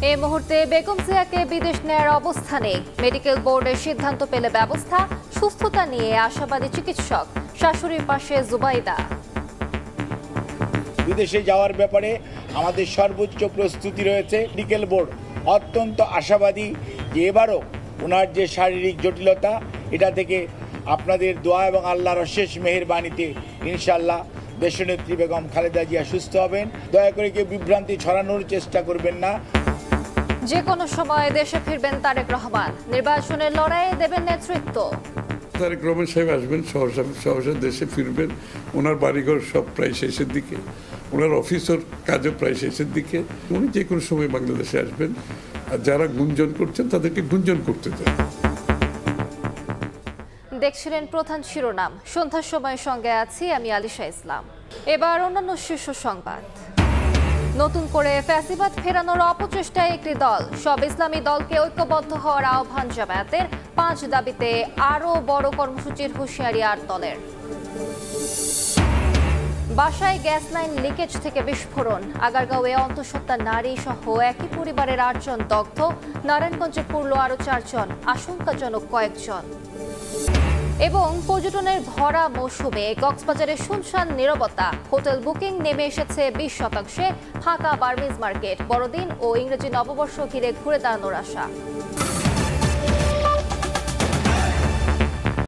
এই মুহূর্তে বেগম জিয়াকে বিদেশ নেয়ার অবস্থানে মেডিকেল বোর্ডের সিদ্ধান্ত পেলে ব্যবস্থা, সুস্থতা নিয়ে আশাবাদী চিকিৎসক। শাশুড়ির পাশে জুবাইদা। বিদেশে যাওয়ার ব্যাপারে আমাদের সর্বোচ্চ প্রস্তুতি রয়েছে। মেডিকেল বোর্ড অত্যন্ত আশাবাদী যে এবারও ওনার যে শারীরিক জটিলতা, এটা থেকে আপনাদের দোয়া এবং আল্লাহর অশেষ মেহেরবানিতে ইনশাআল্লাহ দেশনেত্রী বেগম খালেদা জিয়া সুস্থ হবেন। দয়া করে কেউ বিভ্রান্তি ছড়ানোর চেষ্টা করবেন না। যে কোনো সময় দেশে ফিরবেন তারেক রহমান, নির্বাচনের লড়াইয়ে দেবেন নেতৃত্ব। তারেক রহমান সাহেব আসবেন, সহসা দেশে ফিরবেন। ওনার বাড়িঘর সব প্রায় শেষের দিকে, ওনার অফিসের কাজও প্রায় শেষের দিকে। উনি যে কোনো সময় বাংলাদেশে আসবেন। আর যারা গুঞ্জন করছেন তাদেরকে গুঞ্জন করতে চান। দেখছিলেন প্রধান শিরোনাম। সন্ধ্যার সময় সঙ্গে আছি আমি আলিশা ইসলাম। এবার অন্যান্য শীর্ষ সংবাদ। নতুন করে ফ্যাসিবাদ ফেরানোর অপচেষ্টায় একটি দল। সব ইসলামী দলকে ঐক্যবদ্ধ হওয়ার আহ্বান জামায়াতের। 5 দাবিতে আরও বড় কর্মসূচির হুঁশিয়ারি 8 দলের। বাসায় গ্যাস লাইন লিকেজ থেকে বিস্ফোরণ। আগারগাঁওয়ে অন্তঃসত্ত্বা নারী সহ একই পরিবারের 8 জন দগ্ধ। নারায়ণগঞ্জে পুরল আরও 4 জন, আশঙ্কাজনক কয়েকজন। এবং পর্যটনের ভরা মৌসুমে কক্সবাজারে শুনশান নীরবতা। হোটেল বুকিং নেমে এসেছে 20%। ফাঁকা বার্মিজ মার্কেট। বড়দিন ও ইংরেজি নববর্ষ ঘিরে ঘুরে দাঁড়ানোর আশা।